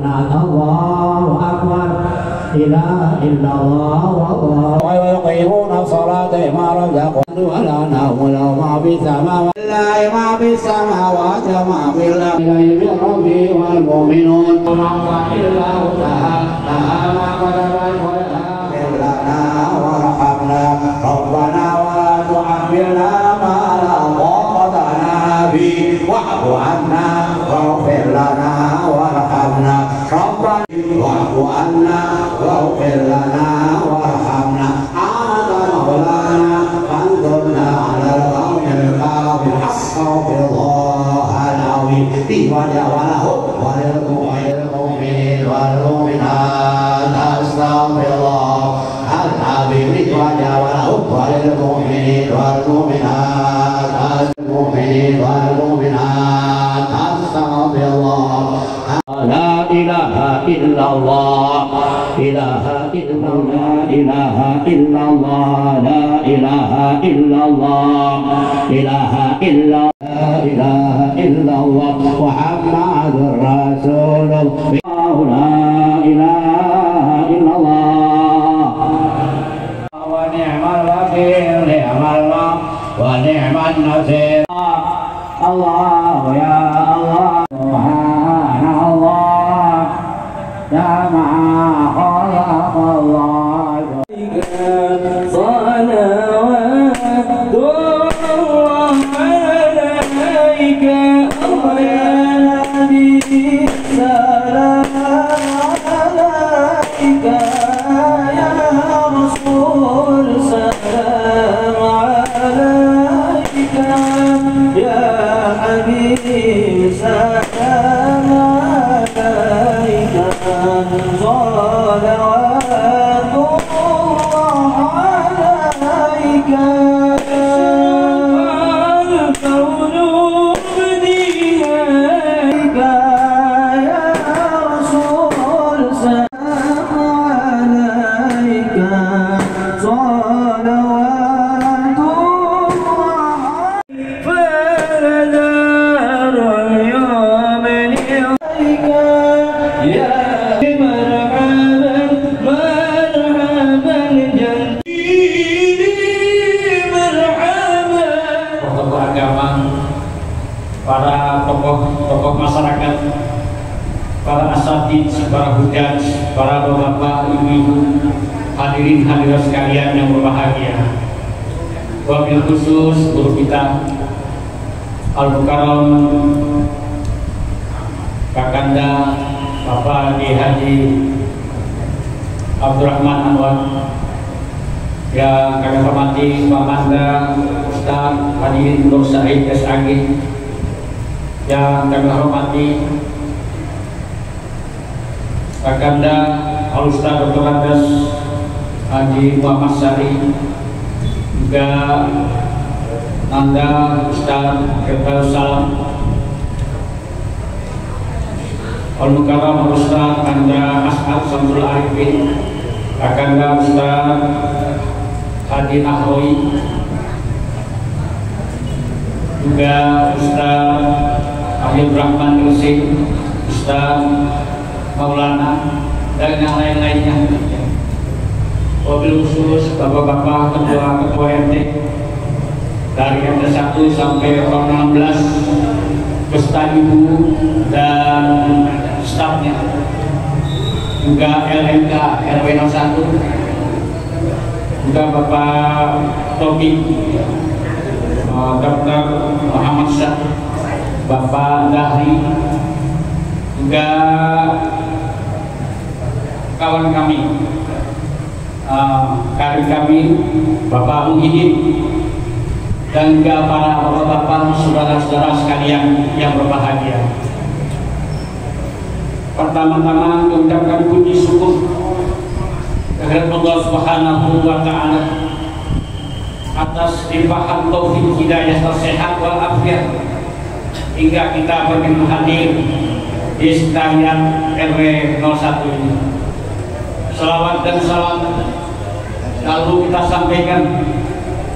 Allahu akbar ilaha illallah wallahu wa yuqimuna salata ma razaqahum wa la na'budu ma bis samawati lillahi ma bis samawati wa ma fil ardi rabbi wal mu'minun ma illahu ta'ala lana warhamna rabbana wa la tu'ammilna ma la taqata lana bi wa'fu 'anna waghfir lana warhamna rabbana wa'fu 'anna waghfir lana warhamna anta maulana fansurna 'alal qawmil kafirin astaghfirullahal 'azim wa ja'alahu wa lil mu'minin wal mu'minat astaghfirullahal 'azim wa ja'alahu wa lil mu'minin wal mu'minat mu'minin wal mu'minat astaghfirullah la ilaha illallah ilaha illallah ilaha illallah la ilaha illallah ilaha illallah ilaha illallah muhammadur rasulullah la ilaha illallah wa ni'mal wakil ni'mal wa ni'man nasir Allah ya Allah subhanallah ya maha khalaqallah salawatullah alaika ya nabi salam alaika ya rasul salam alaika ya habib salam alaika salawatullah alaika الكون بديهك يا رسول سلام عليك صلوات الله فنذر اليوم عليك يا مرحبا مرحبا جنتي مرحبا. Tokoh agama, para tokoh masyarakat, para asatidz, para hujaj, para bapak, ibu-ibu, hadirin hadirat sekalian yang berbahagia. Wabil khusus guru kita Al-Mukarram Kakanda Bapak Haji Abdurrahman Anwar, yang kami hormati Pak Manda Ustaz Haji Nur Said SAG, yang kami hormati Kakanda Al-Ustaz Dr. Andes Haji Muhammad Sari, juga Nanda Ustaz Ketua Salam Al-Mukarram Ustaz Nanda As'ad Samsul Arifin, Kakanda Ustaz Haji Nahroy, juga Ustaz Ahyul Rahman Yusif, Ustaz Maulana, dan yang lain-lainnya. Wabil khusus bapak-bapak ketua-ketua RT dari RT 1 sampai orang 16, beserta ibu dan stafnya, juga LMK RW 01, juga Bapak Tobi, Dr. Muhammad Syah, Bapak Dahri, juga kawan kami, karir kami, Bapak Muhyiddin, dan juga para bapak-bapak, saudara-saudara sekalian yang berbahagia. Pertama-tama mengucapkan puji syukur kehadirat Allah Subhanahu wa Ta'ala atas limpahan taufik hidayah sehat wal afiat hingga kita berkenan hadir di sekalian RW 01 ini. Salawat dan salam lalu kita sampaikan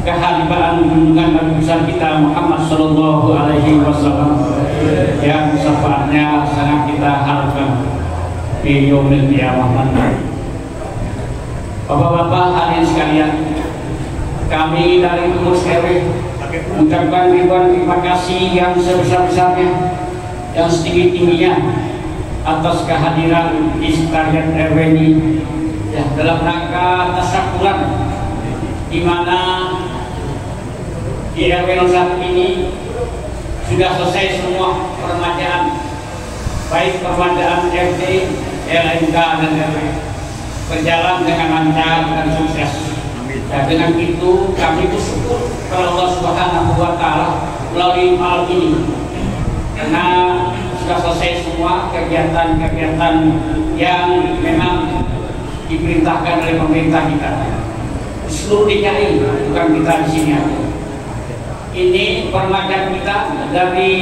kehadiran junjungan Nabi besar kita Muhammad Sallallahu Alaihi Wasallam yang syafaatnya sangat kita harapkan. fi yaumil qiyamah. Bapak-bapak hadirin sekalian, kami dari pengurus RW mengucapkan ribuan terima kasih yang sebesar-besarnya, yang setinggi-tingginya atas kehadiran di sekretariat RW ini ya, dalam rangka tasyakuran di mana di RW 01 ini sudah selesai semua peremajaan, baik peremajaan RT, LMK dan RW berjalan dengan lancar dan sukses. Dan dengan itu kami bersyukur kepada Allah Subhanahu wa Ta'ala melalui malam ini, karena sudah selesai semua kegiatan-kegiatan yang memang diperintahkan oleh pemerintah kita seluruh DKI, bukan kita di sini aja. Ini peremajaan kita dari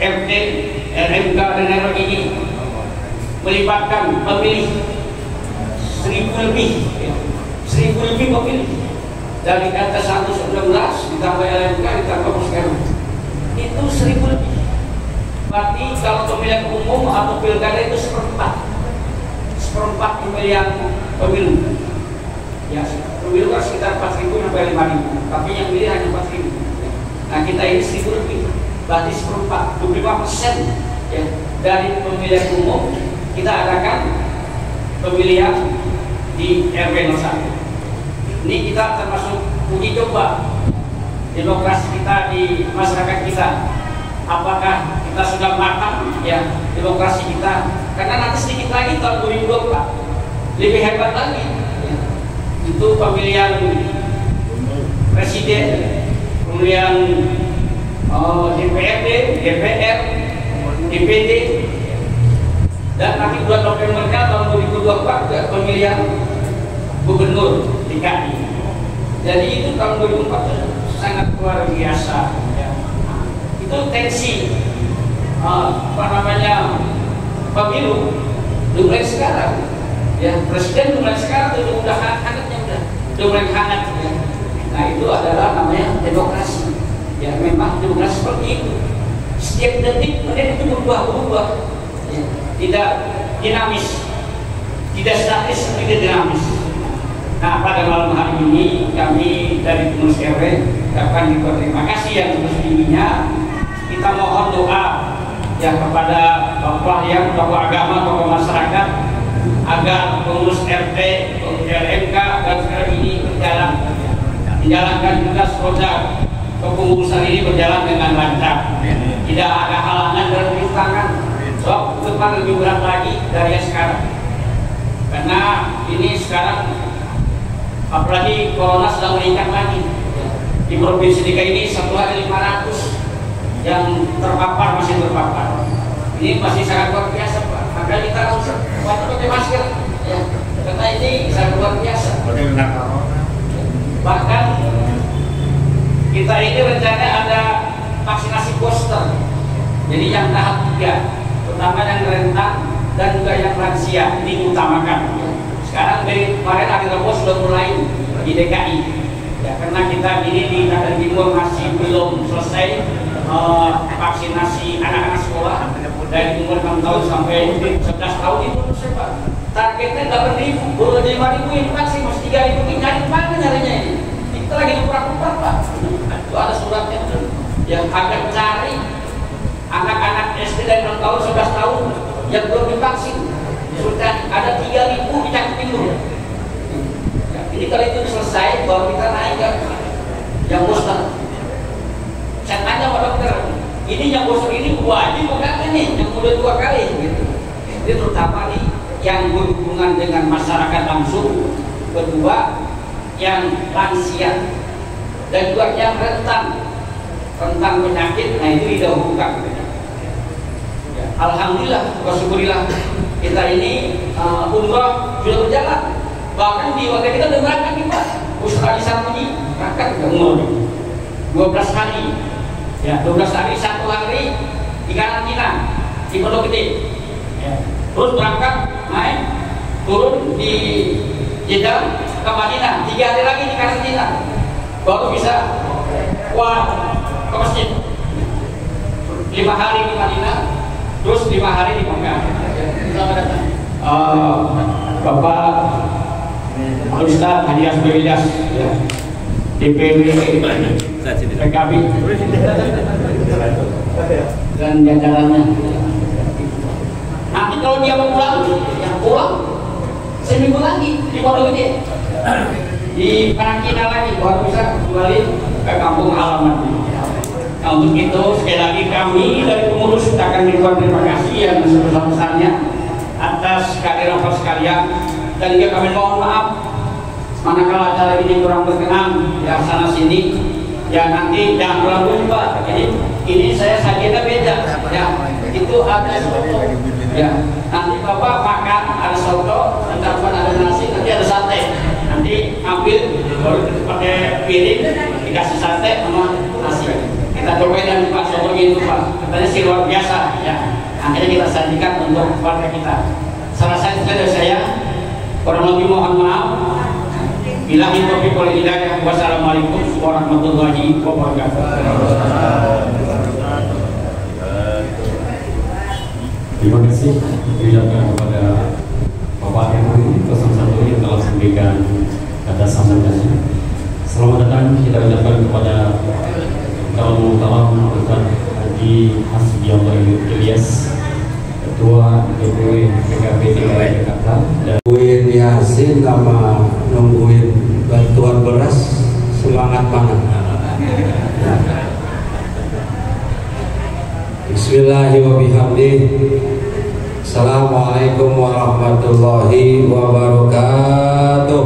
RT, RMK dan RW ini melibatkan pemilih 1000 lebih pemilih dari kata 119 ditambah LMK ditambah Puskesmas itu 1000 lebih. Berarti kalau pemilihan umum atau pilkada itu seperempat pemilihan pemilu ya, pemilu kan sekitar 4.000 sampai 5.000, tapi yang pilih hanya 4.000. Nah kita ini 1000 lebih, berarti seperempat, 25% ya, dari pemilihan umum kita adakan pemilihan di RW 01. Ini kita termasuk uji coba demokrasi kita di masyarakat kita. Apakah kita sudah matang ya demokrasi kita? Karena nanti sedikit lagi tahun 2024 lebih hebat lagi ya. Itu pemilihan presiden, pemilihan DPRD, DPR, DPD, dan nanti bulan Novembernya tahun 2024 juga pemilihan gubernur DKI. Jadi itu tahun 2004 sangat luar biasa ya. Itu tensi pemilu mulai sekarang ya, presiden mulai sekarang udah hangatnya, udah mulai hangat ya. Nah itu adalah namanya demokrasi ya, memang demokrasi seperti itu, setiap detik menit itu berubah ya. Tidak dinamis, tidak statis, tidak dinamis. Nah pada malam hari ini kami dari pengurus RW akan berterima kasih yang sebesar-besarnya. Kita mohon doa ya kepada tokoh yang tokoh agama, tokoh masyarakat, agar pengurus RT, LMK dan sekarang ini berjalan, menjalankan tugas roda kepengurusan ini berjalan dengan lancar, tidak ada halangan dan rintangan. Sebab ke depan lebih berat lagi dari yang sekarang, karena ini sekarang apalagi corona sedang meningkat lagi di provinsi DKI ini. 1 hari 500 yang terpapar, masih terpapar. Ini masih sangat luar biasa Pak, maka kita harus pakai masker ya, karena ini sangat luar biasa. Bahkan kita ini rencana ada vaksinasi booster, jadi yang tahap 3, terutama yang rentan dan juga yang lansia ini diutamakan. Sekarang dari kemarin hari Rabu sudah mulai di DKI ya, karena kita ini di Nadan Timur masih belum selesai vaksinasi anak-anak sekolah dari umur 6 tahun sampai 11 tahun itu selesai Pak. Targetnya 8.000, baru 5.000 yang vaksin, masih 3.000 ini nyari mana nyarinya ini? Kita lagi lupa-lupa Pak. Itu ada suratnya yang akan cari anak-anak SD dari 6 tahun 11 tahun yang belum divaksin. Sudah ada 3.000 di Jakarta Timur. Ya, ini kalau itu selesai baru kita naik ke yang booster. Saya tanya Pak Dokter, ini yang booster ini wajib bukan ini yang udah 2 kali gitu. Ini terutama nih yang berhubungan dengan masyarakat langsung, kedua yang lansia dan juga yang rentan penyakit. Nah itu didahulukan. Ya, alhamdulillah, syukurillah kita ini umrah sudah berjalan. Bahkan di warga kita udah berangkat nih Pak, Ustaz Sarmuji berangkat ke umrah 12 hari ya, 12 hari, 1 hari di karantina di Pondok Gede ya. Terus berangkat naik turun di Jeddah ke Madinah, 3 hari lagi di karantina baru bisa ke masjid. 5 hari di Madinah, terus 5 hari di Mekah. Bapak Ustaz Haji Asbelias ya, DPW PKB dan jajarannya. Nanti kalau dia mau pulang, ya pulang seminggu lagi di Pondok Gede, di karantina lagi, baru bisa kembali ke kampung halaman. Nah, untuk itu sekali lagi kami dari pengurus akan mengucapkan terima kasih yang sebesar-besarnya atas kehadiran Bapak sekalian, dan juga kami mohon maaf manakala acara ini kurang berkenan ya sana sini ya, nanti jangan terlalu lupa. Ini saya sajinya beda ya, itu ada soto ya, nanti Bapak makan ada soto, ditambah ada nasi, nanti ada sate, nanti ambil baru pakai piring dikasih sate sama nasi. Kita cobain dan Pak soto itu Pak, katanya sih luar biasa ya, akhirnya kita sajikan untuk keluarga kita. Selesai dari saya, kurang lebih mohon maaf. Bilahi taufiq wal hidayah. Wassalamualaikum warahmatullahi wabarakatuh. Terima kasih diucapkan kepada Bapak RW 01 yang telah memberikan kata sambutannya. Selamat datang kita ucapkan kepada Kalau Ustaz Haji Hasbiallah Ilyas, Ketua DPW PKB DKI Jakarta, dan nungguin Yasin sama nungguin bantuan beras, semangat mana? Bismillahirrahmanirrahim. Assalamualaikum warahmatullahi wabarakatuh.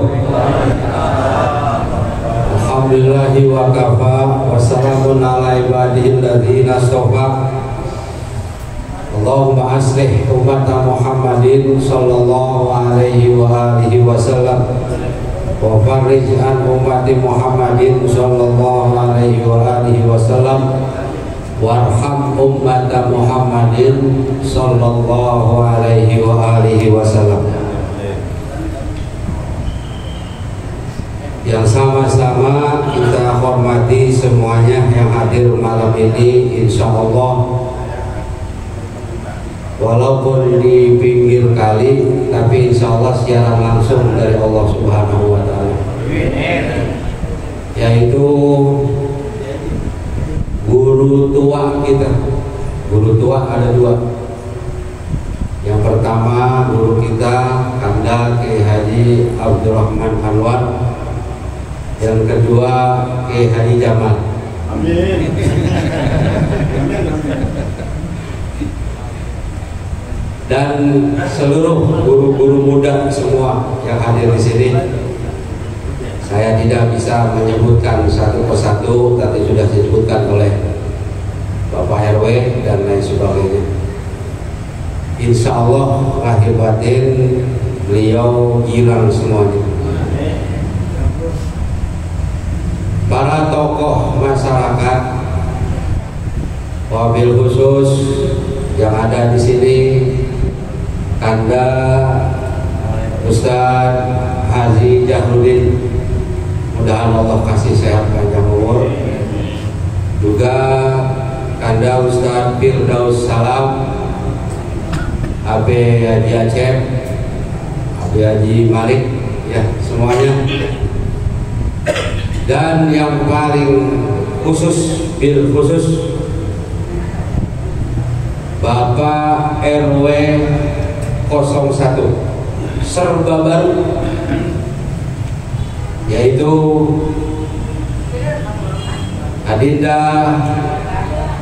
Alhamdulillahi wa kafa, wassalamun ala ibadihi alladzina astafa. Allahumma aslih umat Muhammadin sallallahu alaihi wa alihi wasallam wa farij an ummati Muhammadin sallallahu alaihi wa alihi wasallam warham ummat Muhammadin sallallahu alaihi wa alihi wasallam. Yang sama-sama kita hormati semuanya yang hadir malam ini, insya Allah walaupun di pinggir kali, tapi insya Allah secara langsung dari Allah Subhanahu wa Ta'ala, yaitu guru tua kita. Guru tua ada dua. Yang pertama guru kita Kanda Kiai Haji Abdurrahman Anwar, yang kedua Kiai Haji Jamal. Amin. Dan seluruh guru-guru muda semua yang hadir di sini, saya tidak bisa menyebutkan satu persatu, tapi sudah disebutkan oleh Bapak RW dan lain sebagainya. Insya Allah lahir batin beliau girang semuanya. Para tokoh masyarakat, wabil khusus yang ada di sini, Kanda Ustaz Haji Jahrudin, mudah-mudahan Allah kasih sehat panjang umur. Juga Kanda Ustaz Firdaus Salam, Abe Haji Acep, Abe Haji Malik, ya semuanya. Dan yang paling khusus, bil khusus, Bapak RW 01 serba baru, yaitu Adinda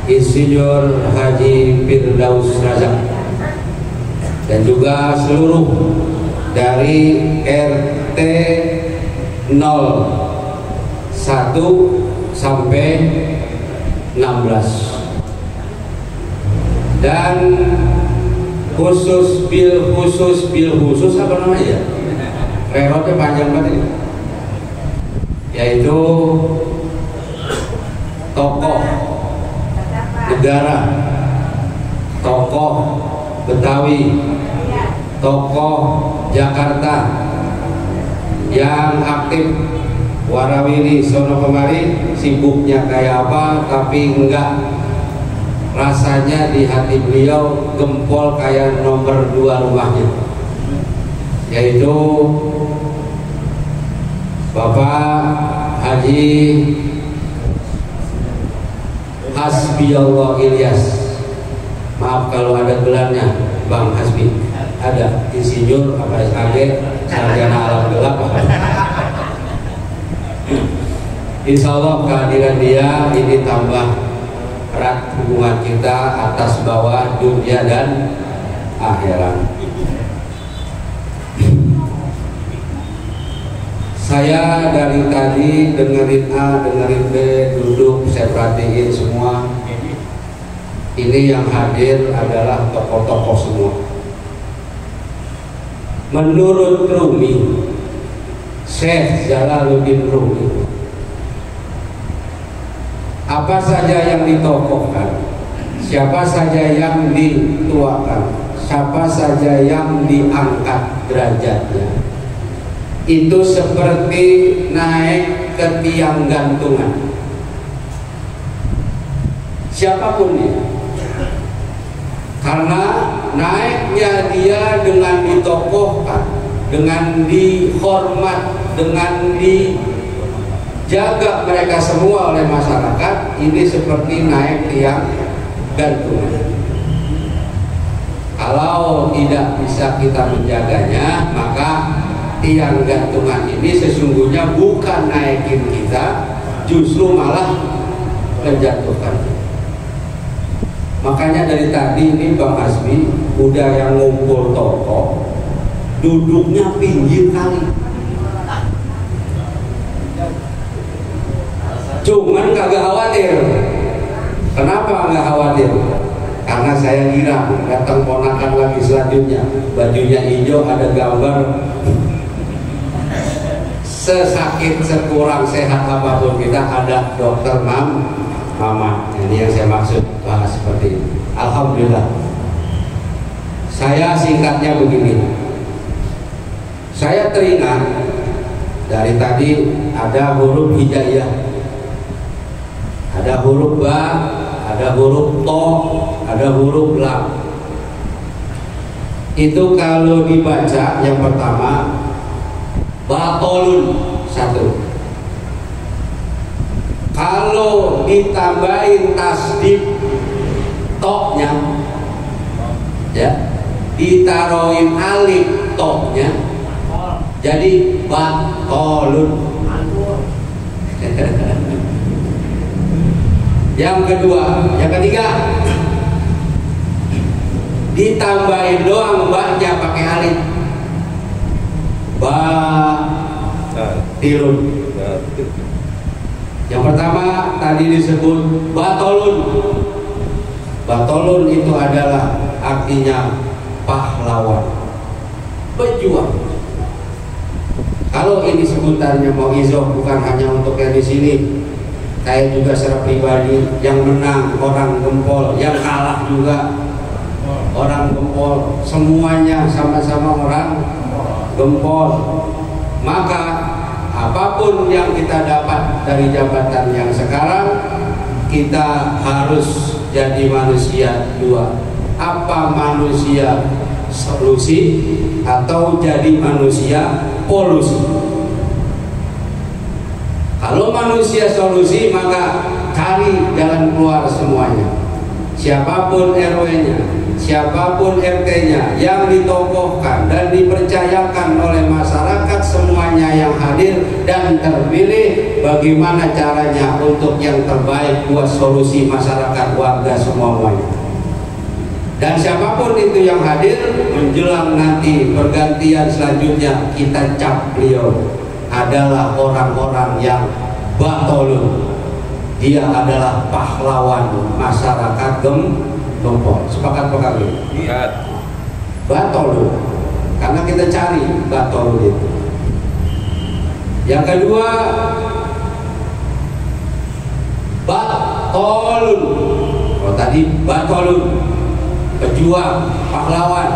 Insinyur Haji Firdaus Razak, dan juga seluruh dari RT 01 sampai 16, dan khusus bil khusus apa namanya ya? Rerotnya panjang banget ini. Yaitu tokoh negara, tokoh Betawi, tokoh Jakarta yang aktif warawiri sono kemari, sibuknya kayak apa, tapi enggak rasanya di hati beliau gempol kayak nomor 2 rumahnya, yaitu Bapak Haji Hasbiallah Ilyas. Maaf kalau ada gelarnya, Bang Hasbi. Ada insinyur apa SAG, sarjana alam gelap. Insya Allah kehadiran dia ini tambah erat hubungan kita atas bawah dunia dan akhirat. Saya dari tadi dengerin A, dengerin B, duduk, saya perhatiin semua. Ini yang hadir adalah tokoh-tokoh semua. Menurut Rumi, Syekh Jalaluddin Rumi, apa saja yang ditokohkan, siapa saja yang dituakan, siapa saja yang diangkat derajatnya, itu seperti naik ke tiang gantungan. Siapapun dia, karena naiknya dia dengan ditokohkan, dengan dihormat, dengan dijaga mereka semua oleh masyarakat, ini seperti naik tiang gantungan. Kalau tidak bisa kita menjaganya, maka tiang gantungan ini sesungguhnya bukan naikin kita, justru malah menjatuhkan. Makanya dari tadi ini Bang Hasbi udah yang ngumpul tokoh, duduknya pinggir kali. Cuman kagak khawatir. Kenapa nggak khawatir? Karena saya kira datang ponakan lagi selanjutnya, bajunya hijau, ada gambar. Sesakit sekurang sehat apapun kita, ada dokter Mama. Ini yang saya maksud bahas seperti ini. Alhamdulillah. Saya singkatnya begini. Saya teringat dari tadi ada huruf hijaiyah, ada huruf ba, ada huruf to, ada huruf lam. Itu kalau dibaca yang pertama batolun, satu. Kalau ditambahin tasdid toknya, ya, ditaruhin alif toknya, jadi batolun. Yang kedua, yang ketiga, ditambahin doang mbaknya pakai alif, batilun. Yang pertama tadi disebut batolun. Batolun itu adalah artinya pahlawan, pejuang. Kalau ini sebutannya mau izoh, bukan hanya untuk yang di sini. Saya juga secara pribadi, yang menang orang Gempol, yang kalah juga orang Gempol, semuanya sama-sama orang Gempol. Maka apapun yang kita dapat dari jabatan yang sekarang, kita harus jadi manusia dua. Apa manusia solusi atau jadi manusia polusi? Kalau manusia solusi, maka cari jalan keluar semuanya. Siapapun RW-nya, siapapun RT-nya yang ditokohkan dan dipercayakan oleh masyarakat, semuanya yang hadir dan terpilih, bagaimana caranya untuk yang terbaik buat solusi masyarakat warga semuanya. Dan siapapun itu yang hadir, menjelang nanti pergantian selanjutnya, kita cap beliau adalah orang-orang yang batolun. Dia adalah pahlawan masyarakat Gempol. Sepakat Pak Kami? Iya. Batolun. Karena kita cari batolun itu. Yang kedua, batolun. Oh, tadi batolun, pejuang, pahlawan.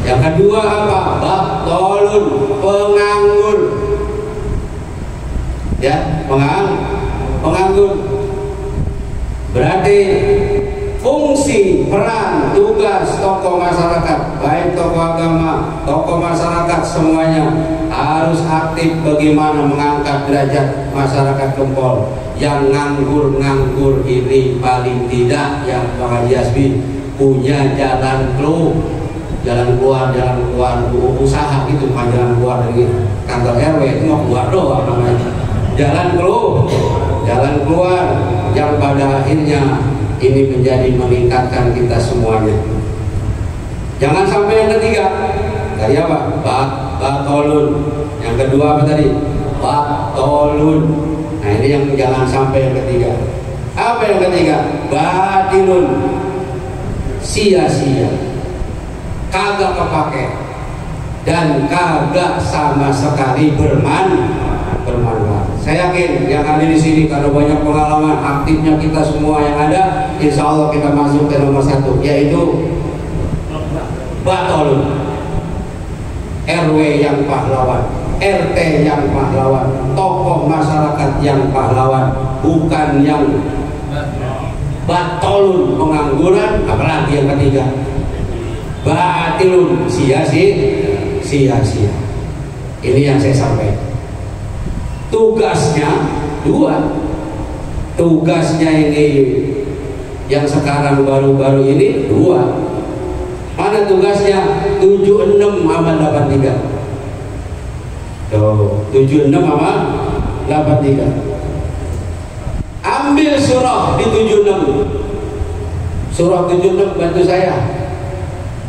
Yang kedua apa? Batolun, penganggur. Ya, penganggur. Berarti fungsi, peran, tugas tokoh masyarakat, baik tokoh agama, tokoh masyarakat semuanya harus aktif bagaimana mengangkat derajat masyarakat Gempol. Yang nganggur-nganggur ini paling tidak yang Bang Haji Hasbi punya jalan keluar, jalan keluar usaha itu, bukan jalan keluar dari kantor RW, itu mau keluar doang namanya. Jalan keluar yang pada akhirnya ini menjadi meningkatkan kita semuanya. Jangan sampai yang ketiga tadi apa? Batolun. Yang kedua apa tadi? Batolun. Nah ini yang jangan sampai yang ketiga. Apa yang ketiga? Batilun. Sia-sia, kagak kepake dan kagak sama sekali bermanfaat. Saya yakin yang ada di sini karena banyak pengalaman aktifnya kita semua yang ada, insya Allah kita masuk ke nomor 1, yaitu Batolun. RW yang pahlawan, RT yang pahlawan, tokoh masyarakat yang pahlawan, bukan yang batolun pengangguran. Apalagi yang ketiga, batilun sia-sia. Ini yang saya sampaikan. Tugasnya dua. Tugasnya ini yang sekarang baru-baru ini dua. Mana tugasnya? 76 sama 83. Tuh, 76 sama 83. Ambil surah di 76. Surah 76 bantu saya.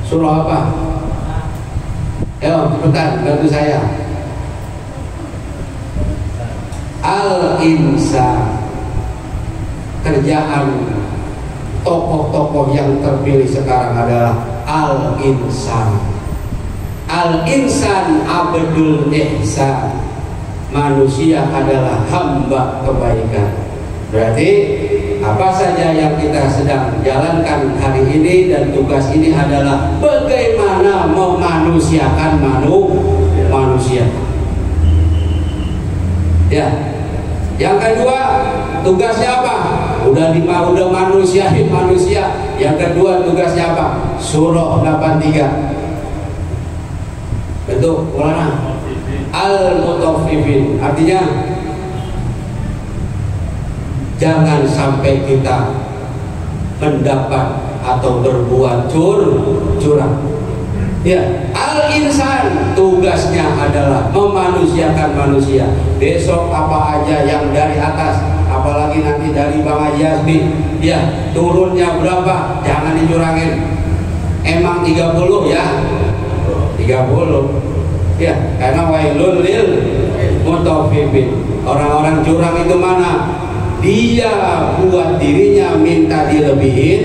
Surah apa? Ayo cepetan bantu saya. Al-Insan. Kerjaan tokoh-tokoh yang terpilih sekarang adalah Al-Insan. Al-Insan abdul ihsan. Manusia adalah hamba kebaikan. Berarti apa saja yang kita sedang jalankan hari ini dan tugas ini adalah bagaimana memanusiakan manusia. Ya. Yang kedua, tugasnya apa? Udah manusiain manusia. Yang kedua tugasnya apa? Surah 83. Betul, ulana. Al-Mutaffifin. Artinya jangan sampai kita mendapat atau berbuat curang. Ya, Al-Insan tugasnya adalah memanusiakan manusia. Besok apa aja yang dari atas, apalagi nanti dari Bang Haji Hasbi, ya turunnya berapa? Jangan dicurangin. Emang 30 ya? 30. Ya, karena wailul lil mutaffifin. Orang-orang curang itu mana? Dia buat dirinya minta dilebihin,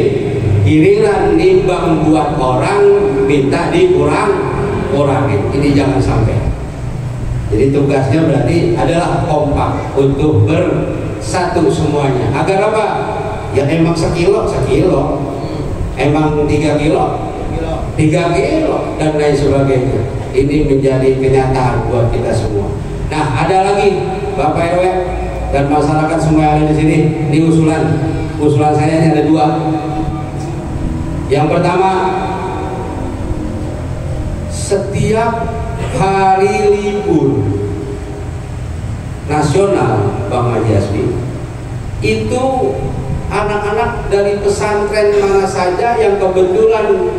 giliran nimbang buat orang minta dikurangin. Ini jangan sampai. Jadi tugasnya berarti adalah kompak untuk bersatu semuanya. Agar apa? Ya emang sekilo, emang 3 kilo, 3 kilo dan lain sebagainya. Ini menjadi kenyataan buat kita semua. Nah, ada lagi Bapak RW dan masyarakat semua yang ada di sini. Ini usulan saya ini ada 2. Yang pertama, setiap hari libur nasional Bang Haji Hasbi itu anak-anak dari pesantren mana saja yang kebetulan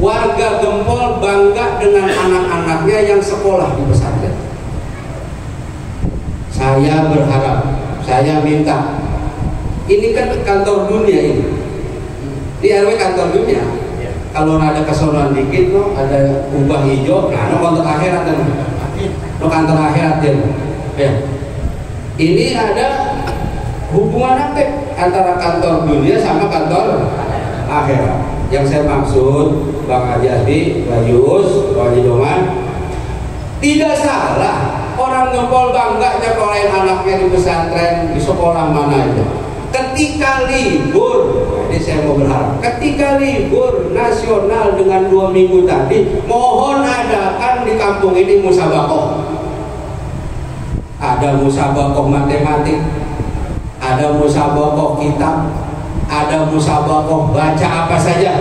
warga Gempol bangga dengan anak-anaknya yang sekolah di pesantren. Saya berharap, saya minta, ini kan kantor dunia ini. Di RW kantor dunia. Kalau ada keseruan dikit, no, ada ubah hijau, nah, no kantor akhirat, no kantor akhirat ya. Ini ada hubungan aktif antara kantor dunia sama kantor akhirat. Yang saya maksud, Bang Haji Hasbi, Pak Yus, Pak Haji Doman, tidak salah orang Gempol bangga nyekolahin anaknya di pesantren, di sekolah mana aja. Ketika libur, ini saya mau berharap, ketika libur nasional dengan 2 minggu tadi, mohon adakan di kampung ini musabakoh. Ada musabakoh matematik, ada musabakoh kitab, ada musabaqah baca apa saja,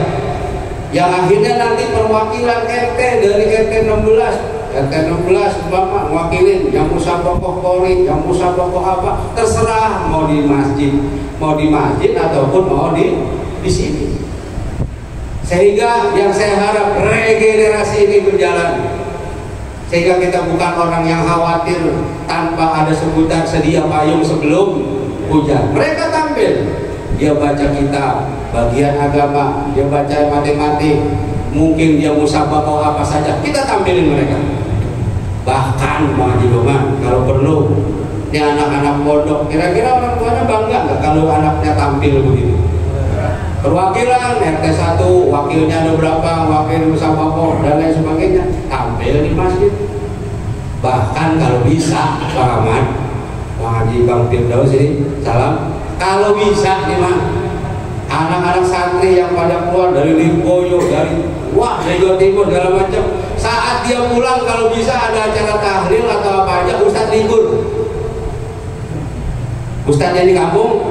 yang akhirnya nanti perwakilan RT dari RT 16 Bapak wakilin yang musabaqah Polri, yang musabaqah apa, terserah mau di masjid ataupun mau di sini. Sehingga yang saya harap regenerasi ini berjalan, sehingga kita bukan orang yang khawatir tanpa ada sebutan sedia payung sebelum hujan. Mereka tampil, dia baca kitab bagian agama, dia baca matematik, mungkin dia musabaqah apa saja, kita tampilin mereka. Bahkan Bang Haji Doman kalau perlu, ini anak-anak pondok, kira-kira orang tuanya bangga nggak kalau anaknya tampil begitu? Perwakilan RT 1, wakilnya ada berapa, wakil musabaqah dan lain sebagainya, tampil di masjid. Bahkan kalau bisa, Pak Ahmad, Bang Haji, Bang Firdaus ini, salam, kalau bisa nih Mas, anak-anak santri yang pada keluar dari Lirboyo, dari Jawa Timur segala macam, saat dia pulang kalau bisa ada acara tahlil atau apa aja, Ustadz libur. Ustadznya di kampung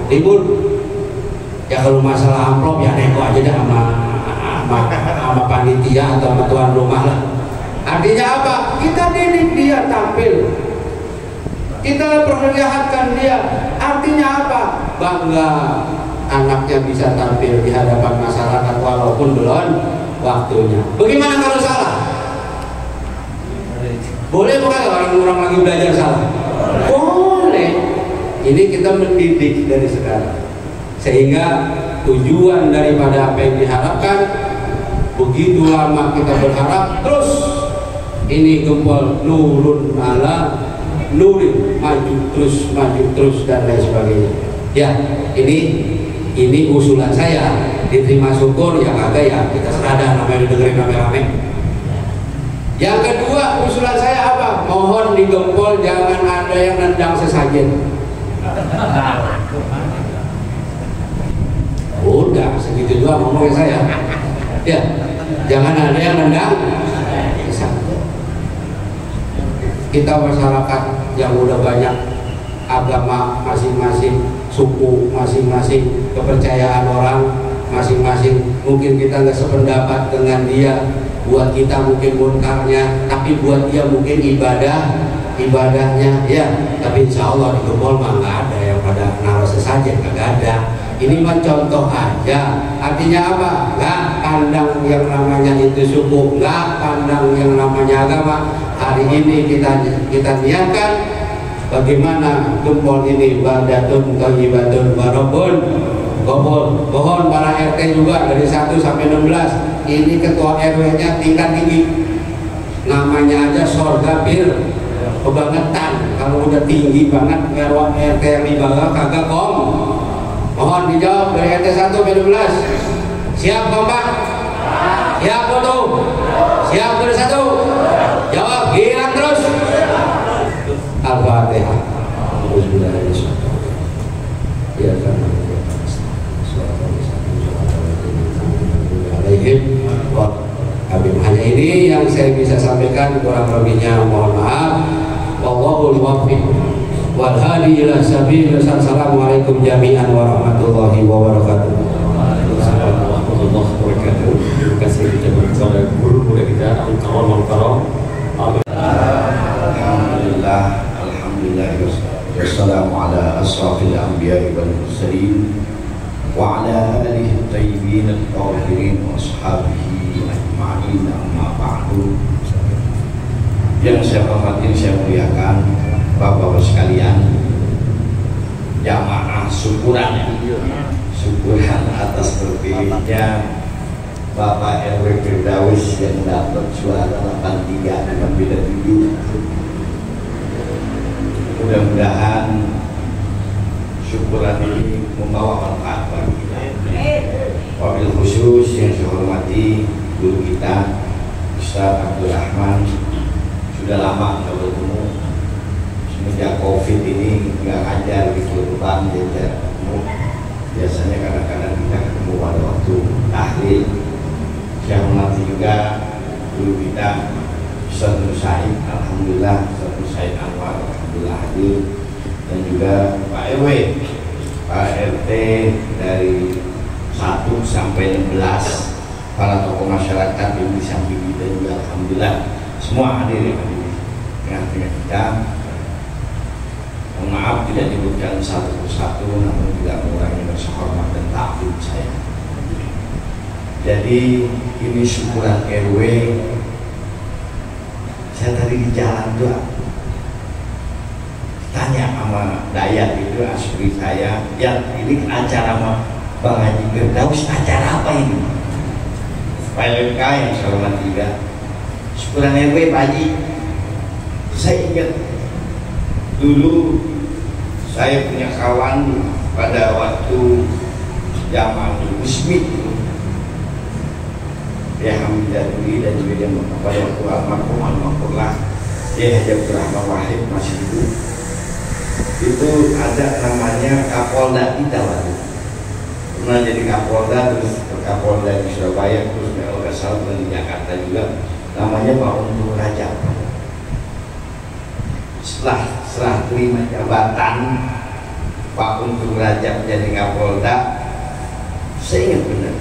libur. Ya kalau masalah amplop ya neko aja dah sama panitia atau sama tuan rumah lah. Artinya apa? Kita didik dia tampil, kita perlihatkan dia. Artinya apa? Bangga anaknya bisa tampil di hadapan masyarakat walaupun belum waktunya. Bagaimana kalau salah? Boleh bukan orang-orang lagi belajar salah? Boleh. Ini kita mendidik dari sekarang, sehingga tujuan daripada apa yang diharapkan, begitu lama kita berharap, terus ini gempol nurun ala nurin, maju terus dan lain sebagainya. Ya, ini usulan saya, diterima syukur, yang agak ya kita serada, namanya dengerin rame-rame. Yang kedua usulan saya apa? Mohon digempol, jangan ada yang nendang sesajen. Udah segitu doang ngomongnya saya. Ya, jangan ada yang nendang. Kita masyarakat yang udah banyak agama masing-masing, suku masing-masing, kepercayaan orang masing-masing, mungkin kita nggak sependapat dengan dia. Buat kita mungkin munkarnya, tapi buat dia mungkin ibadahnya, ya. Tapi insya Allah di gempol mah nggak ada yang pada naruh sesajen, nggak ada. Ini mah contoh aja. Artinya apa? Nggak pandang yang namanya itu suku, nggak pandang yang namanya agama. Hari ini kita niatkan bagaimana gempol ini baldatun thayyibatun warabun gopol. Mohon para RT juga dari 1 sampai 16. Ini ketua RW-nya tingkat tinggi. Namanya aja sorga bir kebangetan. Kalau udah tinggi banget RT yang di bawah kagak kom. Mohon dijawab dari RT 1 sampai 16. Siap kompak? Siap foto? Siap bersatu? Jawab gilang terus. Al-Fatihah. Ya kan. Hanya ini yang saya bisa sampaikan, kurang lebihnya mohon maaf. Wallahul muwaffiq wal hadi ila sabil. Assalamualaikum jami'an warahmatullahi wabarakatuh. Warahmatullahi wabarakatuh. Terima kasih kepada guru kita Al-Karam Al-Karam. Alhamdulillah wassalamu ala asrafil anbiya'i wal mursalin wa ala alihi at-tayyibin at-tahirin wa ashabihi ajma'in, amma ba'du. Yang saya hormati, saya muliakan Bapak-bapak sekalian, jamaah syukuran atas terpilihnya Bapak RW Firdaus yang dapat suara 83,7. Mudah-mudahan syukuran ini membawa manfaat bagi kita. Wabil khusus yang saya hormati guru kita Ustaz Abdul Rahman, sudah lama kita bertemu. Semenjak COVID ini nggak ajar di Kurban, jadi ketemu. Biasanya kadang-kadang kita ketemu pada waktu tahlil. Saya hormati juga guru kita Ustaz Nur Said, alhamdulillah Ustaz Nur Said Anwar alhamdulillah hadir, dan juga Pak RW Pak RT dari 1 sampai 16, para tokoh masyarakat yang di samping kita juga alhamdulillah semua hadir yang hadir di tengah-tengah kita. Mohon maaf tidak disebutkan satu persatu, namun tidak mengurangi rasa hormat dan takjub saya. Jadi ini syukuran RW. Saya tadi di jalan tuh tanya sama Dayat itu asli saya, yang ini acara sama Bang Haji Firdaus, acara apa ini? PLK yang saya hormati juga, syukuran RW Pak Haji. Saya ingat dulu saya punya kawan pada waktu zaman Bismit, dia Hamidah Duli dan juga dia pada waktu almarhumlah dia Haji Abdurrahman Wahid masih hidup. Itu ada namanya Kapolda kita waktu pernah jadi Kapolda, terus Kapolda di Surabaya, terus kalau nggak salah di Jakarta juga, namanya Pak Untung Raja. Setelah terima jabatan Pak Untung Raja menjadi Kapolda, saya ingat benar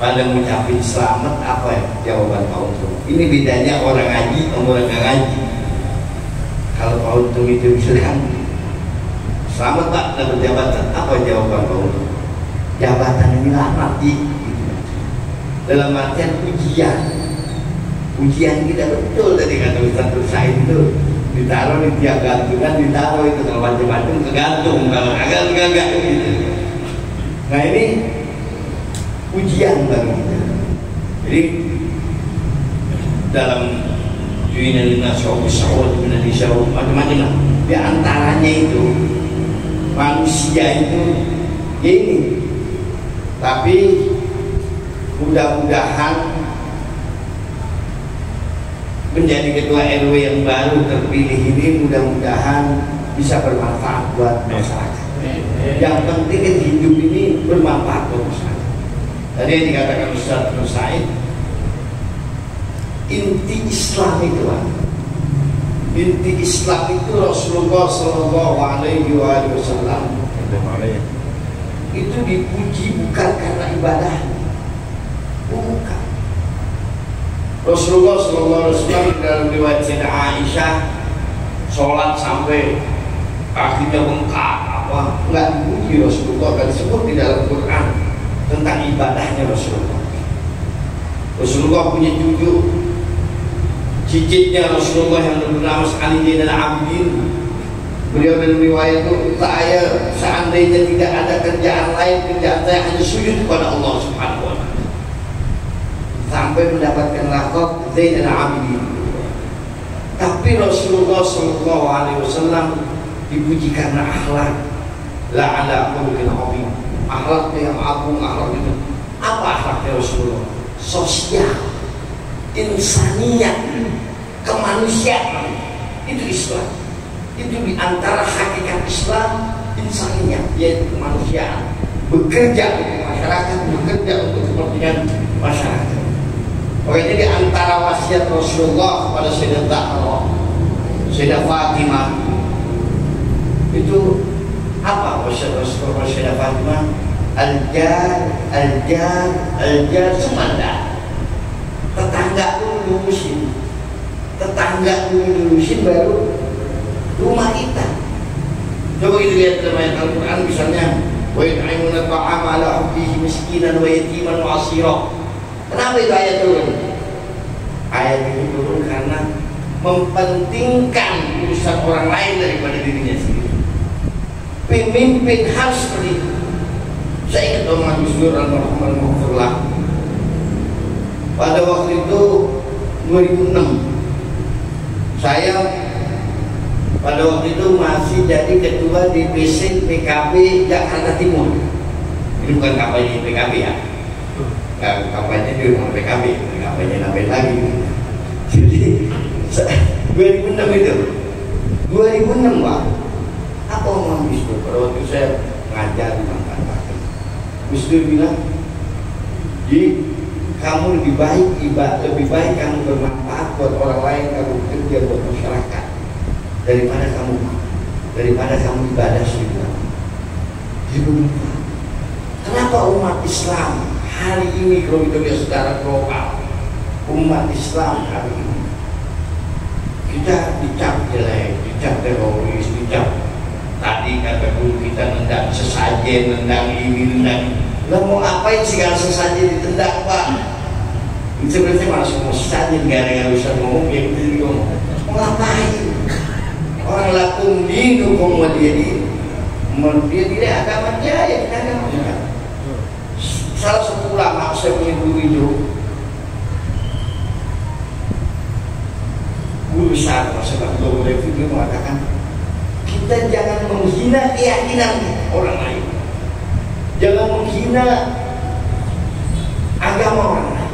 pada mengucapkan selamat apa ya jawaban Pak Untung. Ini bedanya orang ngaji sama orang nggak ngaji. Kalau Pak Untung itu bilang selamat Pak dapat jabatan, apa jawaban Pak Untung? Jabatan ini laknat gitu. Dalam artian ujian kita betul tadi kata Ustaz Said itu, ditaruh di tiap gantungan, ditaruh itu kalau macam-macam kegantung, kalau agak gitu. Nah ini ujian bagi kita. Jadi dalam Juina lina syawud macam-macam lah. Di antaranya itu manusia itu ini. Tapi mudah-mudahan menjadi ketua RW yang baru terpilih ini mudah-mudahan bisa bermanfaat buat masyarakat. Yang penting hidup ini bermanfaat buat masyarakat. Tadi yang dikatakan Ustaz Said, inti Islam itu inti Islam itu Rasulullah Shallallahu Alaihi Wasallam itu dipuji bukan karena ibadah, bukan. Rasulullah Shallallahu Alaihi Wasallam dalam riwayat Sayyidah Aisyah sholat sampai kakinya bengkak apa nggak dipuji Rasulullah, kan disebut di dalam Quran tentang ibadahnya Rasulullah. Rasulullah punya cucu, cicitnya Rasulullah yang bernama Ali Zainal Abidin. Beliau dalam riwayat itu, saya seandainya tidak ada kerjaan lain, kerjaan saya hanya sujud kepada Allah Subhanahu wa Ta'ala, sampai mendapatkan laqab Zainal Abidin. Tapi Rasulullah Shallallahu Alaihi Wasallam dipuji karena akhlak, la ala khuluqin azim, akhlak yang agung, akhlak itu apa akhlaknya Rasulullah? Sosial, insaniyah, kemanusiaan, itu Islam. Itu diantara hakikat Islam, insaniyah, yaitu kemanusiaan, bekerja untuk masyarakat, bekerja untuk kepentingan masyarakat. Makanya di antara wasiat Rasulullah kepada Sayyidah Zahra, Sayyidah Fatimah, itu apa wasiat Rasulullah Sayyidah Fatimah? Al-jar semanda. Tetangga dulu lulusin, baru rumah kita. Coba kita lihat dalam ayat Al-Quran misalnya, wa yut'imuna ta'ama ala hubbihi miskinan wa yatiman wa asira. Kenapa itu ayat turun? Ayat itu turun karena mempentingkan urusan orang lain daripada dirinya sendiri. Pemimpin harus seperti itu. Saya ingat Omar Gus Dur almarhumah pada waktu itu 2006, saya pada waktu itu masih jadi ketua DPC PKB Jakarta Timur. Ini bukan kampanye PKB ya, kampanye di rumah PKB, kampanye nambahin lagi. Jadi 2006 itu, 2006 Pak, apa Omar Gus Dur? Pada waktu saya ngajar di Bangka, Gus Dur bilang, kamu lebih baik kamu bermanfaat buat orang lain, kamu bekerja buat masyarakat daripada kamu ibadah sendiri. Kenapa umat Islam hari ini kalau kita lihat secara global, umat Islam hari ini kita dicap jelek, dicap teroris, dicap tadi kata guru kita nendang sesajen, nendang ini, nendang. Lah mau ngapain sih kalau sesajen ditendang, Pak? Sebenarnya malah mau sesajen gara-gara usah ngomong yang itu ngomong. Mau ngapain? Orang lakum dinukum waliyadin. Dia tidak agama dia, ya kita agama kita. Salah satu ulama saya punya guru itu, guru besar masyarakat Global Review mengatakan kita jangan menghina keyakinan orang lain, jangan menghina agama orang lain.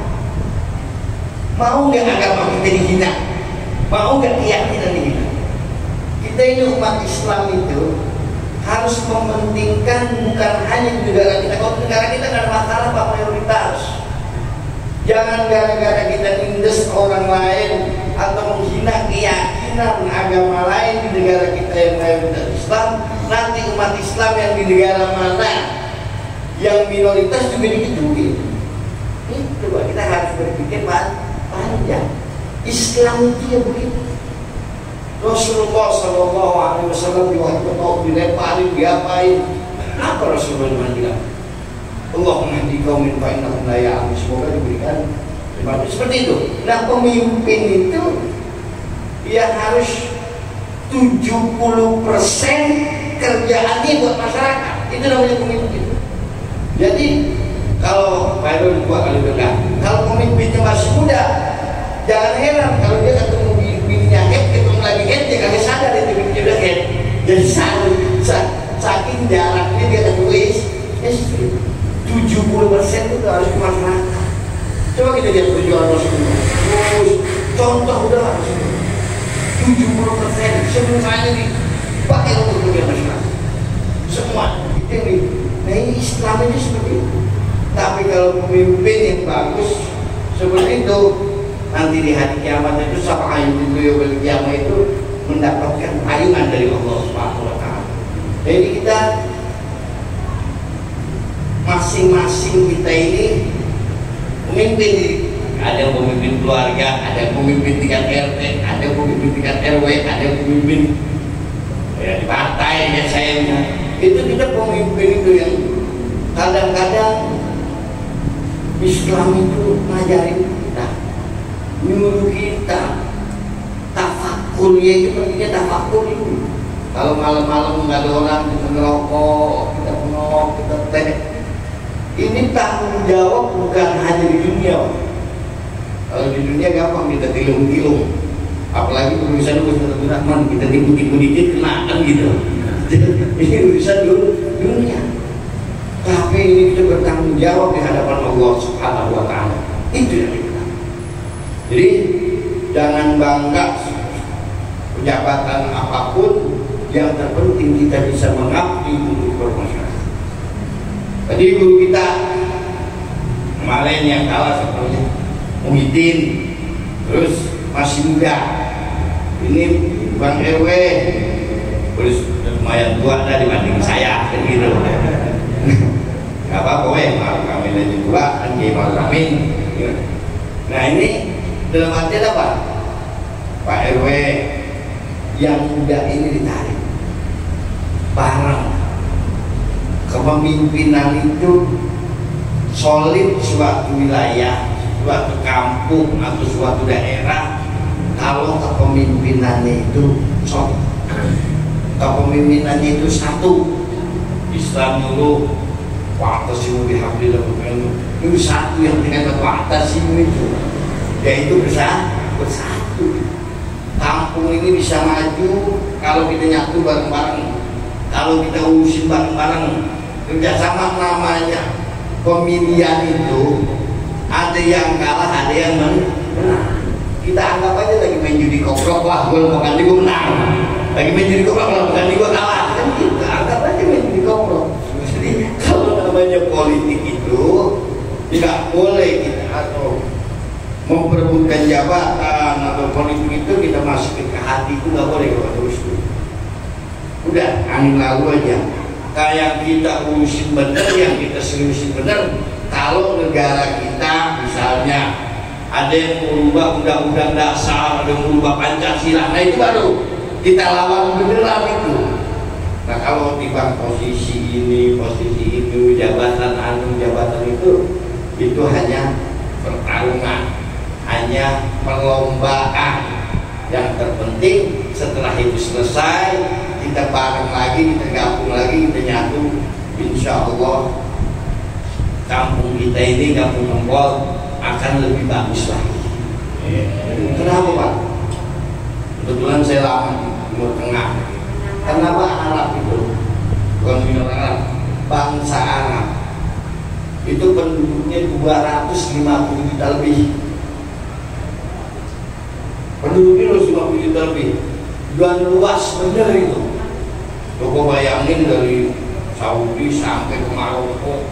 Mau nggak agama kita dihina? Mau nggak keyakinan dihina? Kita ini umat Islam itu harus mementingkan bukan hanya di negara kita. Kalau negara kita nggak ada masalah, Pak, mayoritas. Jangan gara-gara kita nindes orang lain atau menghina keyakinan agama lain di negara kita yang mayoritas Islam, nanti umat Islam yang di negara mana yang minoritas juga dikecuali. Itu Pak, kita harus berpikir panjang. Islam itu ya begitu. Rasulullah SAW di waktu mau dilemparin, diapain? Apa Rasulullah bilang? Allah menghadi kaum min fa'innakum la ya'lamun. Semoga diberikan seperti itu. Nah, pemimpin itu dia harus 70% kerjaannya buat masyarakat. Itu namanya pemimpin. Jadi kalau Pak Edo 2 kali bilang, kalau pemimpinnya masih muda, jangan heran kalau dia ketemu bininya ketemu lagi dia kagak sadar itu bininya udah jadi saking jaraknya dia ketemu istri. 70% itu harus ke masyarakat. Coba kita lihat perjuangan Rasulullah. Contoh udah harus 70% semuanya dipakai untuk kepentingan masyarakat. Semua itu yang nah ini Islam ini seperti itu. Tapi kalau pemimpin yang bagus seperti itu, nanti di hari kiamat itu syafaat beliau kiamat itu mendapatkan payungan dari Allah Subhanahu wa taala. Jadi kita masing-masing kita ini pemimpin, ada yang pemimpin keluarga, ada yang pemimpin tingkat RT, ada yang pemimpin tingkat RW, ada yang pemimpin ya, di partai ya saya itu kita pemimpin itu yang kadang-kadang Islam itu ngajarin kita, nyuruh kita tafakur, ya itu pentingnya tafakur itu. Kalau malam-malam nggak ada orang, kita ngerokok, kita pengok, kita teh. Ini tanggung jawab bukan hanya di dunia. Kalau di dunia gampang kita tilung-tilung, apalagi urusan Rahman kita tipu-tipu dikit kena kan gitu. Ini urusan dunia. Tapi ini kita bertanggung jawab di hadapan Allah Subhanahu wa taala. Itu yang kita. Jadi jangan bangga jabatan apapun, yang terpenting kita bisa mengabdi untuk masyarakat. Tadi guru kita kemarin yang kalah seperti Muhyiddin, terus masih muda, ini Bang RW, terus lumayan tua dah dibanding saya, kan gitu. Gak apa-apa, malu kami lagi tua, kan dia malu kami. Nah ini dalam arti apa? Pak RW yang muda ini ditarik bareng. Kepemimpinan itu solid suatu wilayah, suatu kampung atau suatu daerah kalau kepemimpinannya itu solid, kepemimpinannya itu satu. Islam dulu wa'tasimu bihablillah itu satu yang dengan wa'tasimu itu, yaitu bersatu. Kampung ini bisa maju kalau kita nyatu bareng-bareng, kalau kita urusin bareng-bareng. Kerjasama namanya pemilihan itu, ada yang kalah, ada yang menang. Kita anggap aja lagi main judi koprok, wah gue bukan gue menang. Lagi main judi koprok, kalau bukan gue kalah. Kan kita anggap aja main judi koprok. Jadi kalau namanya politik itu tidak boleh kita atau memperebutkan jabatan atau politik itu kita masukin ke hati, itu nggak boleh kalau terus. Udah angin lalu aja. kayak kita urusin bener, yang kita seriusin bener. Kalau negara kita misalnya ada yang merubah undang-undang dasar, ada yang merubah Pancasila, nah itu baru kita lawan beneran itu. Nah kalau di posisi ini, jabatan itu hanya pertarungan, hanya perlombaan. Yang terpenting setelah itu selesai, kita bareng lagi, kita gabung lagi, kita nyatu. Insya Allah kampung kita ini, kampung Gempol, akan lebih bagus lagi. Kenapa Pak? Kebetulan saya lama di Timur Tengah. Kenapa Arab itu? Bukan minor Arab, bangsa Arab itu penduduknya 250 juta lebih. Penduduknya 250 juta lebih. Dan luas bener itu. Coba bayangin dari Saudi sampai ke Maroko,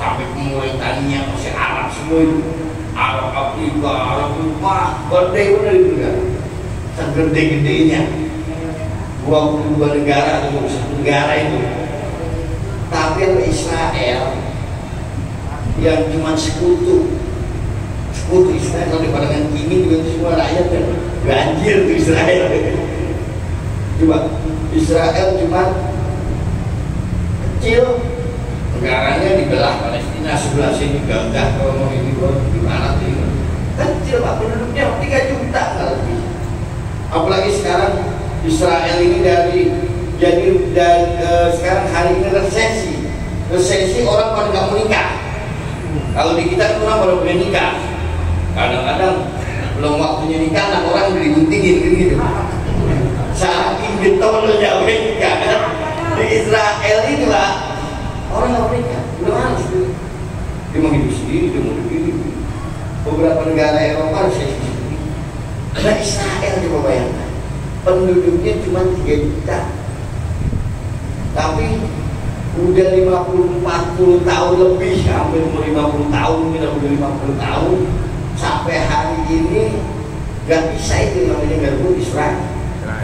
sampai ke Mauritania, masih Arab semua itu. Arab Afrika, Arab Eropa, gede bener itu kan. Segede-gedenya 22 negara atau 21 negara itu. Tapi Israel yang cuma sekutu Israel, kalau dipandangkan kini juga semua rakyat kan banjir tuh Israel. Coba Israel cuma kecil, negaranya dibelah Palestina sebelah sini gagah, kalau mau ini di barat ini kecil Pak, penduduknya 3 juta nggak lebih. Apalagi sekarang Israel ini sekarang hari ini resesi orang pada nggak mau nikah. Kalau di kita orang baru punya nikah, kadang-kadang belum waktunya nikah, anak orang diguntingin gitu. Saking getolnya nikah. Di Israel itu Pak, orang nggak mau nikah, belum harus. Dia mau hidup sendiri, dia mau hidup sendiri. Beberapa negara Eropa resesi sendiri. Nah Israel coba bayangkan, penduduknya cuma 3 juta, tapi udah 50-40 tahun lebih, hampir 50 tahun, kita udah 50 tahun sampai hari ini gak bisa itu namanya ngerebut Israel,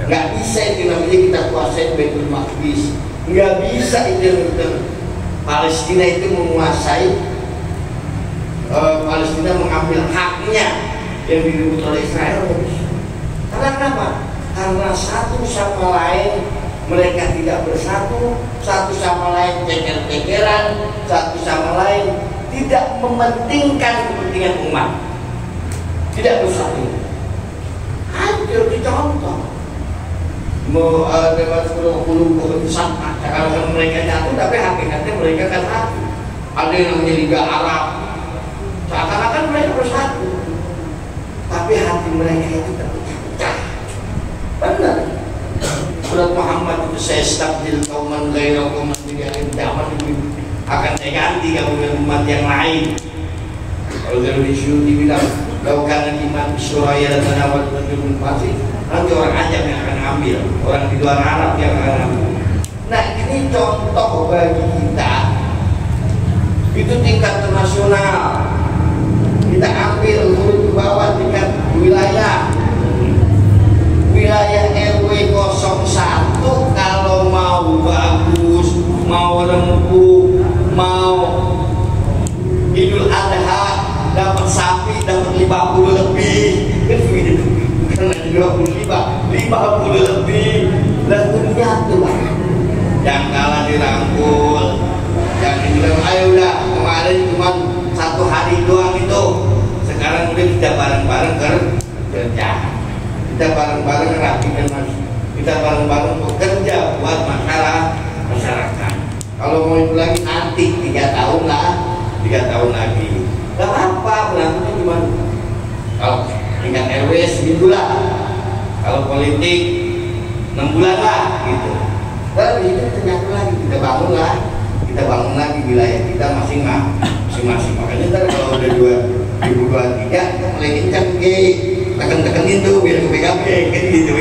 gak bisa itu namanya kita kuasai Baitul Maqdis, gak bisa itu Palestina itu menguasai, Palestina mengambil haknya yang direbut oleh Israel. Karena kenapa? Karena satu sama lain mereka tidak bersatu, satu sama lain ceker-cekeran, satu sama lain tidak mementingkan kepentingan umat, tidak bersatu. Hancur dicontoh. Mau lewat 10 sampah, kalau mereka jatuh, tapi hakikatnya mereka kan satu. Ada yang namanya Liga Arab, seakan-akan mereka bersatu, tapi hati mereka itu terpecah-pecah. Benar. Surat Muhammad itu saya stabdil kauman gairakum di akhir zaman itu akan saya ganti kamu dengan umat yang lain. Kalau dari Syuuti bilang lakukan iman Suraya dan Tanawal dan Fasih, nanti orang Ajam yang akan ambil, orang di luar Arab yang akan ambil. Nah ini contoh bagi kita, itu tingkat internasional. Kita ambil turun ke bawah tingkat wilayah RW 01. Kalau mau bagus, mau rembuh, mau Idul Adha dapat sapi, dapat 50 lebih, kan begitu. Karena 50 lebih, dan dunia tuh yang kalah dirangkul, yang ini bilang ayo udah, kemarin cuma 1 hari doang itu, sekarang udah kita bareng-bareng kerja, kita bareng-bareng rapikan mas, kita bareng-bareng bekerja buat masyarakat. Kalau mau itu lagi nanti 3 tahun lah, 3 tahun lagi, gak apa-apa, berantemnya cuma kalau tingkat RW seminggu lah, kalau politik 6 bulan lah gitu. Lalu itu kita nyatu lagi, kita bangun lagi wilayah kita masing-masing. Makanya ntar kalau udah 2023 kita mulai kencang tekan-tekanin tuh biar ke PKB kan gitu.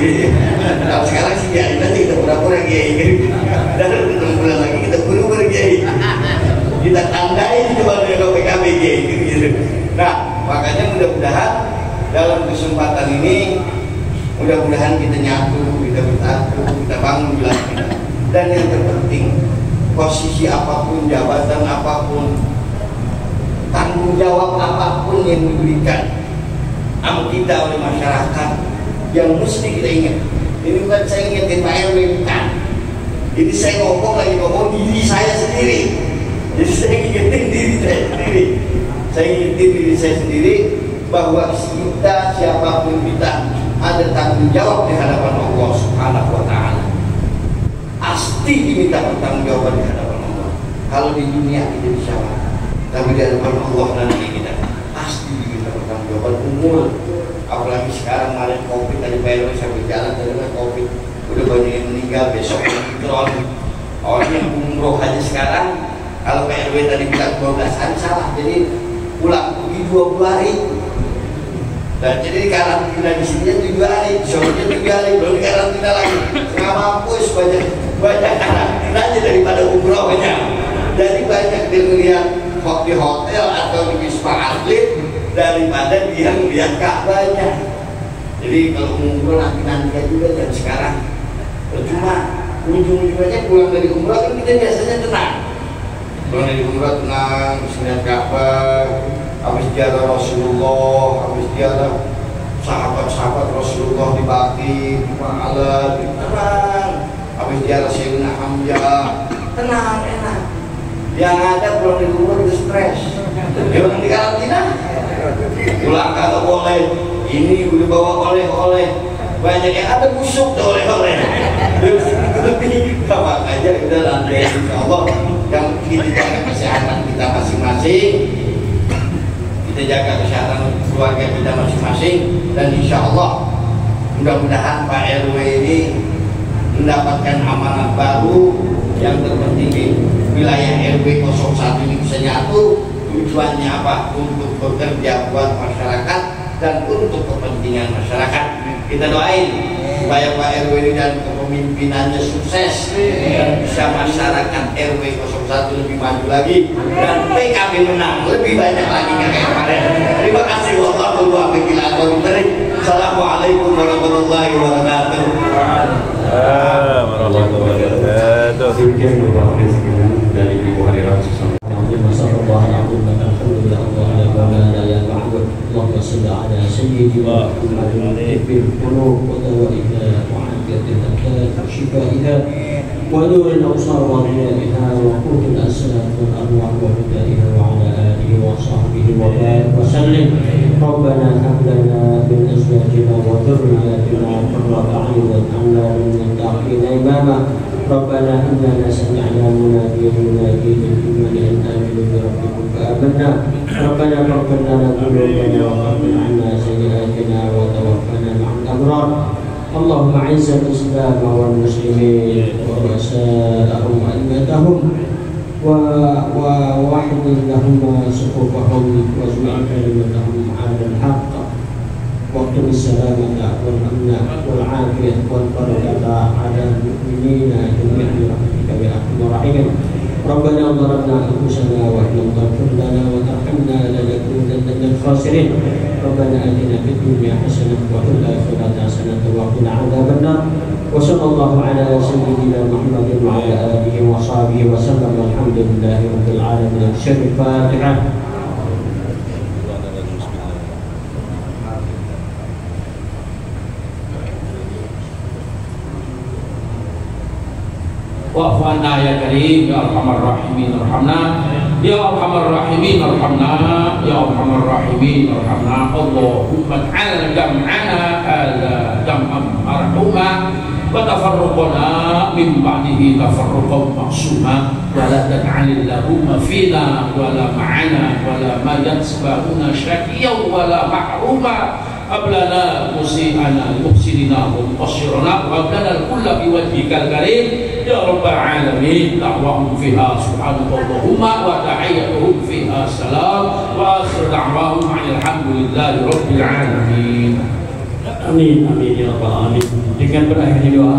Kalau sekarang sih ya nanti kita pura-pura dan 6 bulan lagi kita buru-buru kita tandain itu baru ke PKB gitu. Nah makanya mudah-mudahan dalam kesempatan ini, mudah-mudahan kita nyatu, kita bersatu, kita bangun wilayah kita. Dan yang terpenting, posisi apapun, jabatan apapun, tanggung jawab apapun yang diberikan sama kita oleh masyarakat, yang mesti kita ingat. Ini bukan saya ingetin Pak RW, bukan. Ini saya ngomong diri saya sendiri. Jadi saya ingetin diri saya sendiri. Saya ingetin diri saya sendiri bahwa kita, siapapun kita, ada tanggung jawab di hadapan Allah Subhanahu wa Ta'ala. Pasti diminta pertanggungjawaban di hadapan Allah. Kalau di dunia kita bisa, tapi di hadapan Allah nanti kita pasti diminta pertanggungjawaban umur. Apalagi sekarang kemarin COVID, tadi Pak RW saya berjalan dengan COVID, udah banyak yang meninggal, besok drone. Orang yang umroh aja sekarang, kalau Pak RW tadi bilang 12 hari salah, jadi pulang pergi 20 hari. Dan jadi karantina di sini 7 hari, soalnya 7 hari, belum karantina lagi. Nggak mampus, banyak karantina aja daripada umrohnya. Jadi banyak dia melihat di hotel atau di Wisma Atlet daripada dia melihat Ka'bahnya. Jadi kalau umroh nanti juga dan sekarang percuma, ujung-ujungnya pulang dari umroh kan kita biasanya tenang. Pulang dari umroh tenang, melihat Ka'bah, habis ziarah Rasulullah, habis ziarah sahabat-sahabat Rasulullah di Baqi, di Ma'ala, tenang. Habis ziarah Sayyidina Hamzah, tenang, enak. Yang ada pulang dari umroh itu stres. Dia orang di karantina, pulang kagak boleh. Ini udah bawa oleh-oleh, banyak yang ada busuk tuh oleh-oleh. Makanya udah lantai, insya Allah yang kita jaga kesehatan kita masing-masing, kita jaga kesehatan keluarga kita masing-masing, dan insya Allah mudah-mudahan Pak RW ini mendapatkan amanah baru yang terpenting di wilayah RW 01 ini bisa nyatu. Tujuannya apa? Untuk bekerja buat masyarakat dan untuk kepentingan masyarakat. Kita doain supaya Pak RW ini dan kepemimpinannya sukses dan bisa masyarakat RW 01 lebih maju lagi dan PKB menang lebih banyak lagi kayak kemarin. Terima kasih. Assalamualaikum warahmatullahi wabarakatuh. Warahmatullahi wabarakatuh. Demikian beberapa sekian dari Ibu Hari Rasul. اللهم صل على سيدنا محمد طب القلوب ودوائها وعافية الأبدان وشفائها ونور الأبصار وضيائها وقوت الأسنان والأرواح وبدائها وعلى آله وصحبه وبارك وسلم. ربنا هب لنا من أزواجنا وذرياتنا قرة أعين واجعلنا للمتقين إماما. ربنا إننا سمعنا مناديا ينادي للإيمان أن آمنوا بربكم فآمنا. ربنا اغفر لنا ذنوبنا وكفر عنا سيئاتنا وتوفنا مع الأبرار. اللهم أعز الإسلام والمسلمين ورؤساءهم وأئمتهم ووحد لهم صفوفهم واجمع كلمتهم على الحق واكتب السلامة والأمن والعافية والبركة على المؤمنين جميعا برحمتك يا أرحم الراحمين. ربنا ظلمنا أنفسنا وإن لم تغفر لنا وترحمنا لنكونن من الخاسرين. ربنا آتنا في الدنيا حسنة وفي الآخرة حسنة وقنا عذاب النار. وصلى الله على سيدنا محمد وعلى آله وصحبه وسلم والحمد لله رب العالمين. شر الفاتحة. Wa'fu anna ya karim ya arhamar rahimin arhamna ya arhamar rahimin arhamna ya arhamar rahimin arhamna. Allahumma ta'ala jam'ana hadha jam'an marhuma wa tafarruqana min ba'dihi tafarruqan ma'suma wa la taj'al lahumma fina wa la ma'ana wa la ma yansbahuna syaqiyan wa la mahruma. Ablana musi'ana muqsidina wa muqassirana wa ablana kulla biwajhikal karim ya rabbal alamin. Da'wahum fiha subhanallahumma wa tahiyyatuhum fiha salam wa akhir da'wahum alhamdulillahi rabbil alamin. Amin amin ya rabbal alamin. Dengan berakhirnya doa